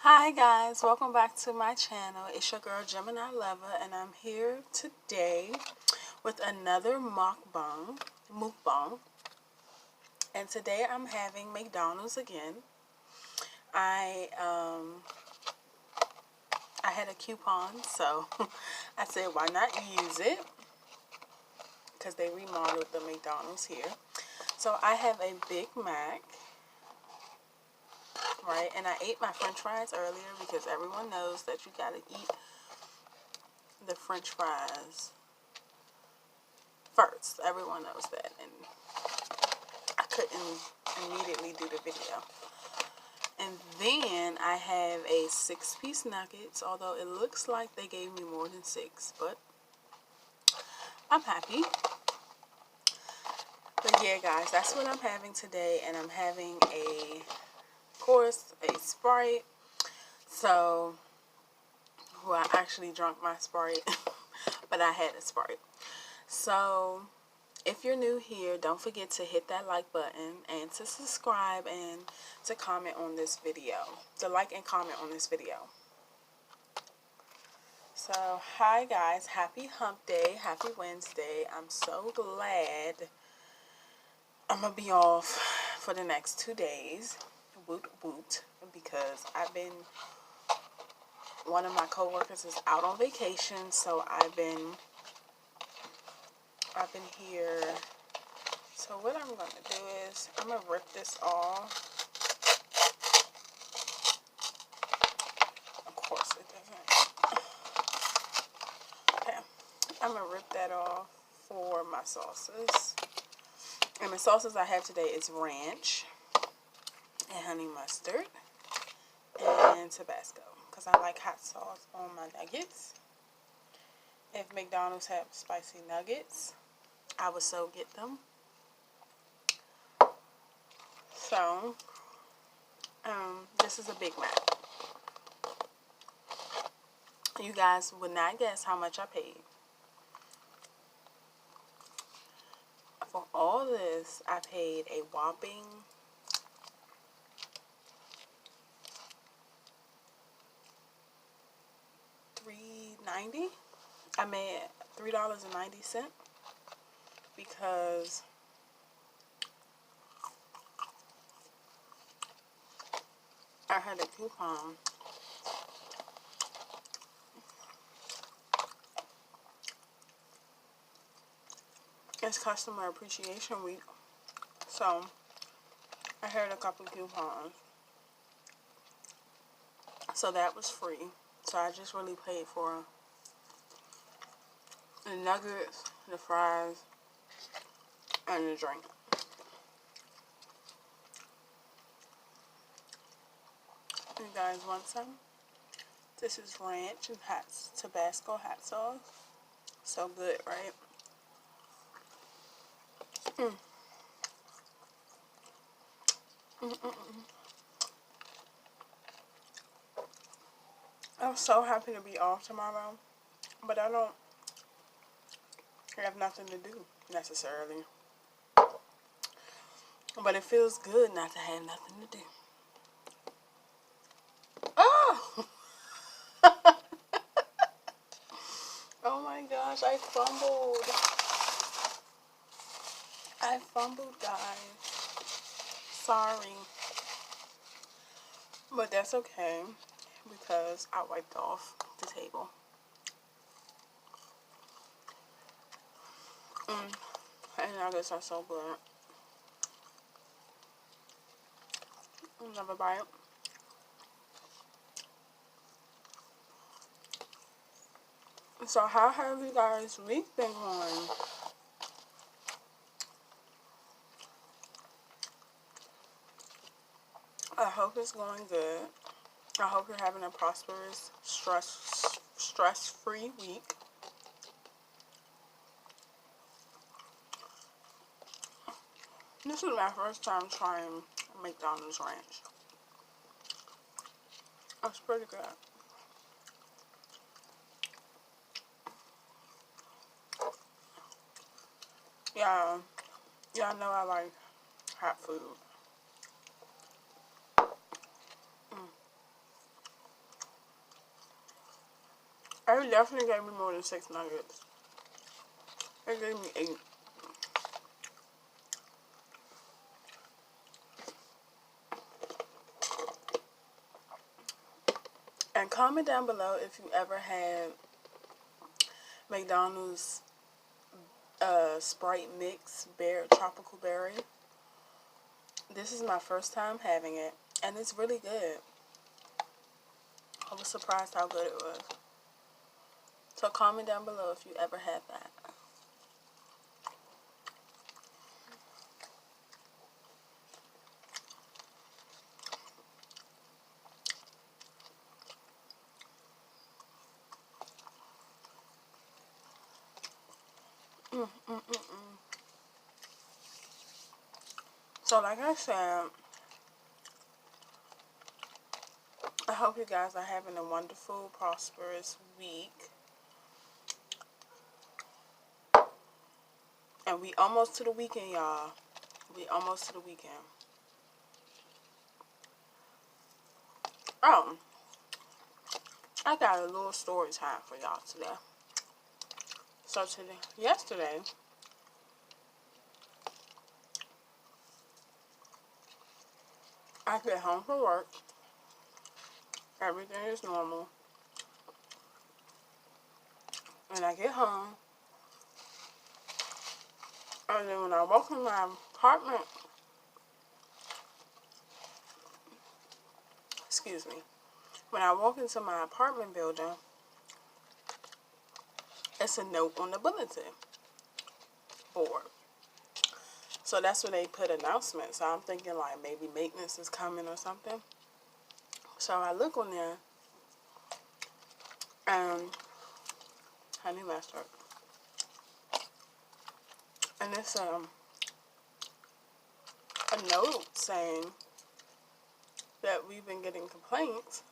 Hi guys, welcome back to my channel. It's your girl Gemini Lover, and I'm here today with another mukbang. And today I'm having McDonald's again. I had a coupon, so I said why not use it, because they remodeled the McDonald's here. So I have a Big Mac. Right, and I ate my french fries earlier because everyone knows that you gotta eat the french fries first. Everyone knows that, and I couldn't immediately do the video. And then I have a 6-piece nuggets, although it looks like they gave me more than 6, but I'm happy. But yeah, guys, that's what I'm having today, and I'm having of course, a Sprite. So, well, I actually drank my Sprite, but I had a Sprite. So, if you're new here, don't forget to hit that like button and to subscribe and to comment on this video. To like and comment on this video. So, hi guys. Happy hump day. Happy Wednesday. I'm so glad I'm going to be off for the next 2 days. Woot woot. Because one of my coworkers is out on vacation, so I've been here. So what I'm going to do is I'm going to rip this off. Of course it doesn't. Okay. I'm going to rip that off for my sauces. And the sauces I have today is ranch and honey mustard and Tabasco, because I like hot sauce on my nuggets. If McDonald's have spicy nuggets, I would so get them. So, this is a Big Mac. You guys would not guess how much I paid. For all this, I paid a whopping $3.90. I made $3.90 because I had a coupon. It's Customer Appreciation Week, so I had a couple coupons. So that was free. So I just really paid for the nuggets, the fries, and the drink. You guys want some? This is ranch and Tabasco hot sauce. So good, right? I'm so happy to be off tomorrow, but I don't have nothing to do necessarily. But it feels good not to have nothing to do. Oh! Oh my gosh, I fumbled, guys. Sorry. But that's okay, because I wiped off the table. And nuggets are so good. Another bite. So how have you guys' week been going? I hope it's going good. I hope you're having a prosperous, stress-free week. This is my first time trying McDonald's ranch. It's pretty good. Yeah, y'all know I like hot food. It definitely gave me more than 6 nuggets. It gave me 8. And comment down below if you ever had McDonald's Sprite Mix Tropical Berry. This is my first time having it, and it's really good. I was surprised how good it was. So comment down below if you ever had that. So like I said, I hope you guys are having a wonderful, prosperous week. And we almost to the weekend, y'all. We almost to the weekend. Oh, I got a little story time for y'all today. So yesterday, I get home from work. Everything is normal. And I get home. And then when I walk in my apartment, excuse me, when I walk into my apartment building, it's a note on the bulletin board. So that's where they put announcements. So I'm thinking like maybe maintenance is coming or something. So I look on there, and honey mustard, and it's a note saying that we've been getting complaints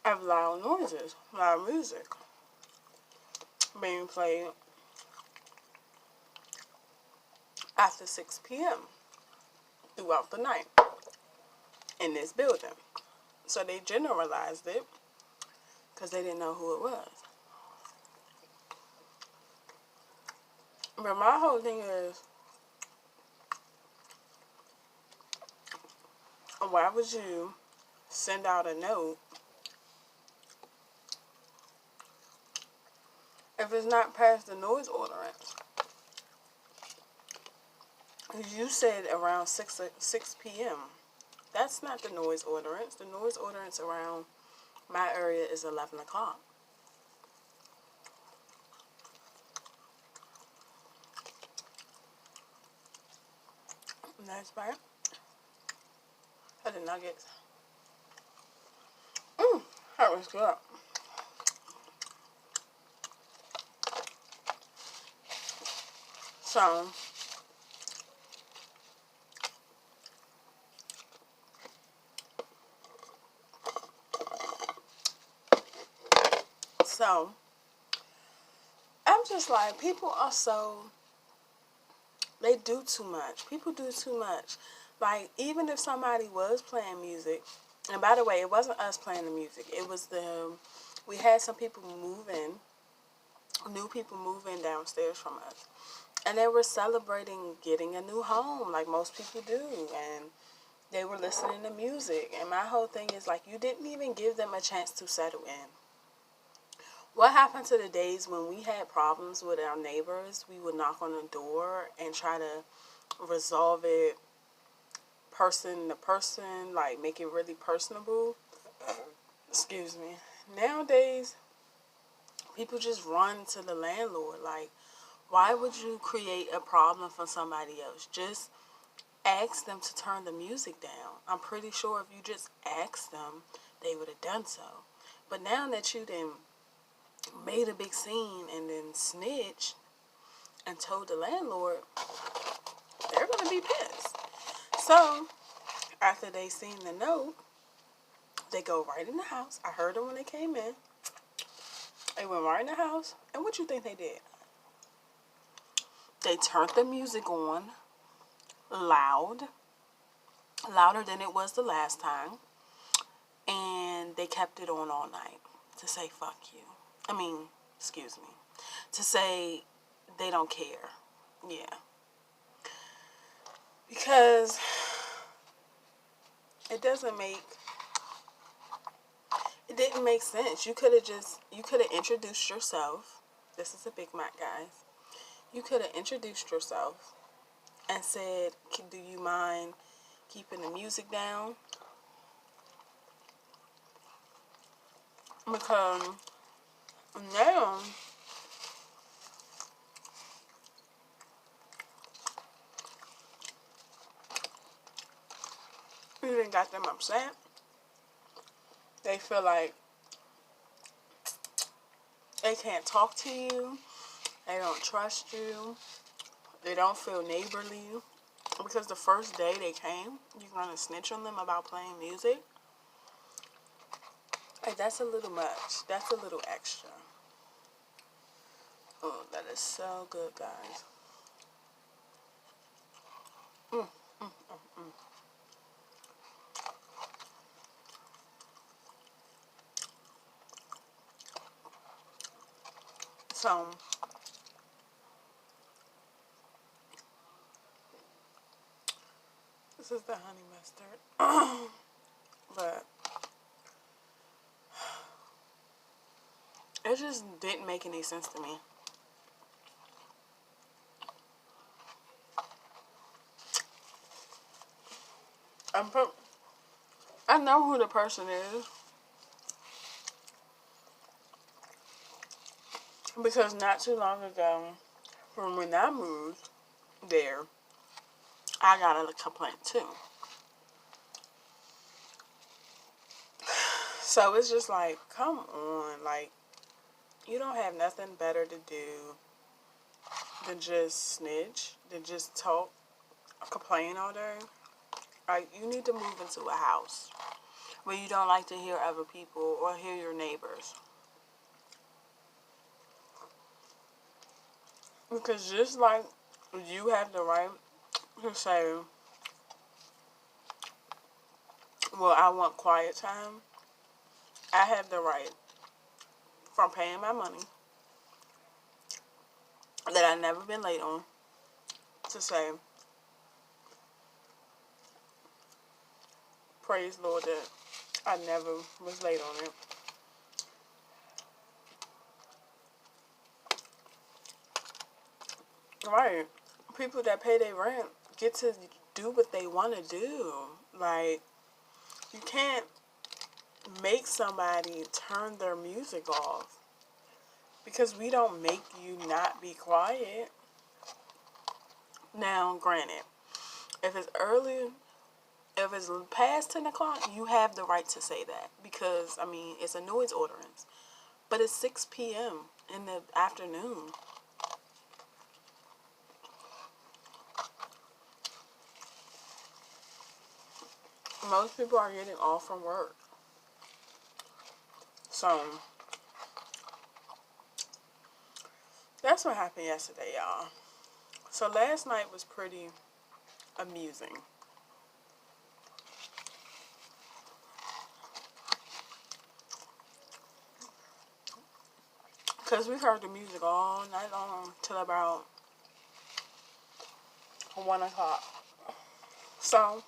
of loud noises, loud music being played after 6 p.m. throughout the night in this building. So they generalized it because they didn't know who it was. But my whole thing is, why would you send out a note if it's not past the noise ordinance? You said around 6 p.m. That's not the noise ordinance. The noise ordinance around my area is 11 o'clock. Nice bite. I did nuggets. That was good. So I'm just like, people are so, they do too much. People do too much. Like, even if somebody was playing music, and by the way, it wasn't us playing the music. It was we had some people moving, new people moving downstairs from us. And they were celebrating getting a new home, like most people do. And they were listening to music. And my whole thing is, like, you didn't even give them a chance to settle in. What happened to the days when we had problems with our neighbors? We would knock on the door and try to resolve it person to person, like make it really personable. Excuse me. Nowadays, people just run to the landlord. Like, why would you create a problem for somebody else? Just ask them to turn the music down. I'm pretty sure if you just asked them, they would have done so. But now that you done made a big scene and then snitched and told the landlord, they're going to be pissed. So, after they seen the note, they go right in the house. I heard them when they came in. They went right in the house. And what you think they did? They turned the music on loud. Louder than it was the last time. And and they kept it on all night to say fuck you. I mean, excuse me. To say they don't care. Yeah. Because it didn't make sense. You could have introduced yourself. This is a Big Mac, guys. You could have introduced yourself and said, do you mind keeping the music down? Because now you done got them upset. They feel like they can't talk to you. They don't trust you. They don't feel neighborly. Because the first day they came, you're going to snitch on them about playing music. Like, that's a little much. That's a little extra. Oh, that is so good, guys. So, this is the honey mustard. But it just didn't make any sense to me. I know who the person is. Because not too long ago, from when I moved there, I got a complaint too. So it's just like, come on. Like, you don't have nothing better to do than just snitch, than just talk, complain all day. Like, you need to move into a house where you don't like to hear other people or hear your neighbors. Because just like you have the right to say, well, I want quiet time, I have the right, from paying my money that I've never been late on, to say, praise Lord that I never was late on it. Right. People that pay their rent get to do what they want to do. Like, you can't make somebody turn their music off because we don't make you not be quiet. Now, granted, if it's early, if it's past 10 o'clock, you have the right to say that because, I mean, it's a noise ordinance. But it's 6 p.m. in the afternoon. Most people are getting off from work. So, that's what happened yesterday, y'all. So, last night was pretty amusing. Because we heard the music all night long till about 1 o'clock. So,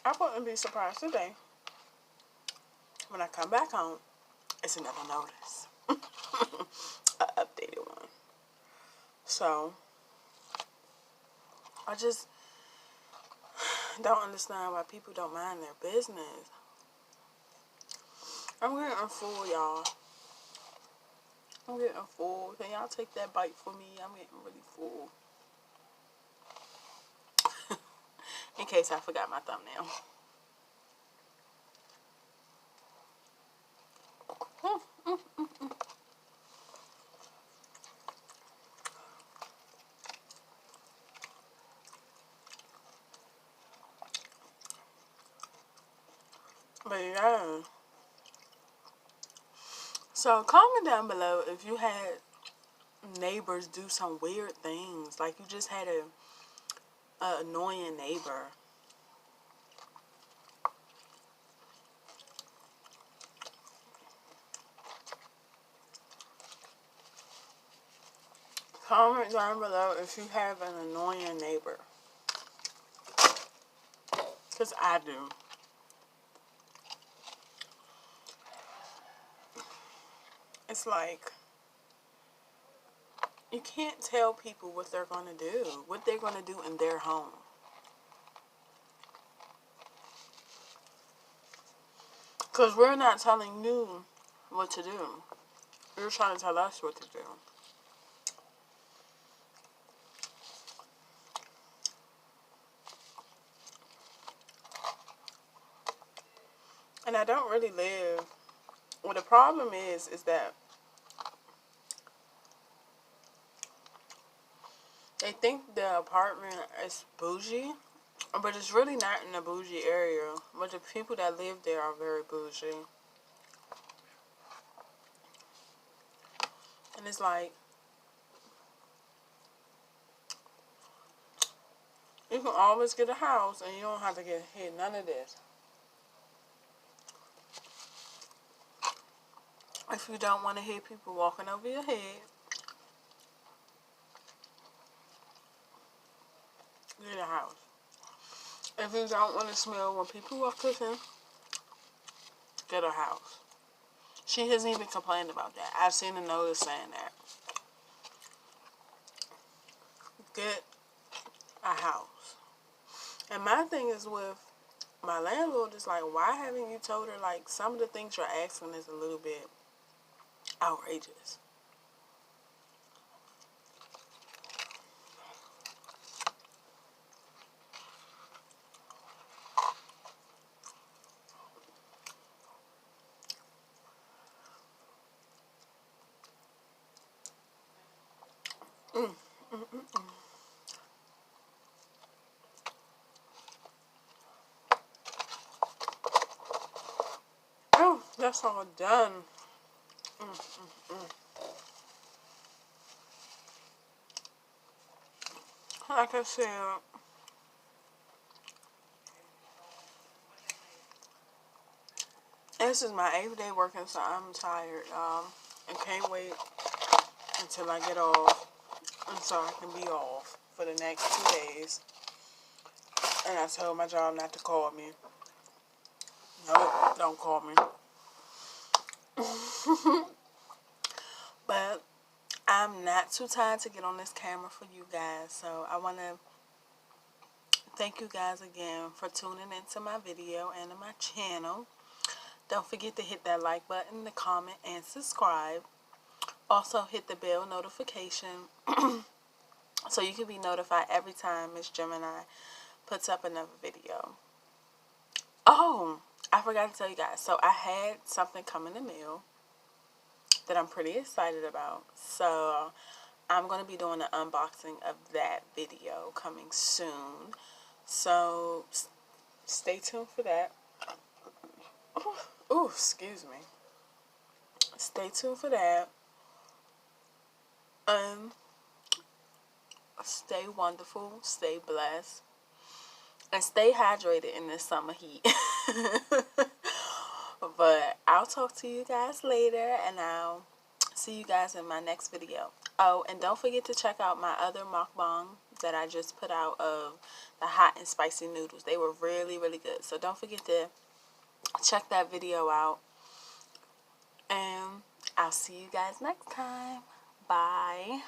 I wouldn't be surprised today when I come back home, it's another notice. An updated one. So, I just don't understand why people don't mind their business. I'm getting full, y'all. I'm getting full. Can y'all take that bite for me? I'm getting really full. In case I forgot my thumbnail. But yeah. So comment down below if you had neighbors do some weird things. Like you just had a annoying neighbor. Comment down below if you have an annoying neighbor. Because I do. It's like, you can't tell people what they're going to do. What they're going to do in their home. Because we're not telling you what to do. You're trying to tell us what to do. And I don't really live. Well, the problem is that they think the apartment is bougie, but it's really not in a bougie area. But the people that live there are very bougie. And it's like, you can always get a house and you don't have to get hit none of this. If you don't want to hear people walking over your head, get a house. If you don't want to smell when people are cooking, get a house. She hasn't even complained about that. I've seen a notice saying that. Get a house. And my thing is with my landlord is like, why haven't you told her, like, some of the things you're asking is a little bit outrageous. Oh, that's all done. Like I said, this is my 8th day working, so I'm tired, y'all. And can't wait until I get off. And so I can be off for the next 2 days. And I told my job not to call me. Nope, don't call me. But I'm not too tired to get on this camera for you guys. So I want to thank you guys again for tuning into my video and to my channel. Don't forget to hit that like button, the comment, and subscribe. Also hit the bell notification so you can be notified every time Miss Gemini puts up another video. Oh, I forgot to tell you guys. So I had something come in the mail that I'm pretty excited about. So I'm going to be doing an unboxing of that video coming soon. So stay tuned for that. Oh, excuse me. Stay tuned for that. Stay wonderful, stay blessed, and stay hydrated in this summer heat. But I'll talk to you guys later, and I'll see you guys in my next video. Oh, and don't forget to check out my other mukbang that I just put out of the hot and spicy noodles. They were really, really good. So don't forget to check that video out. And I'll see you guys next time. Bye.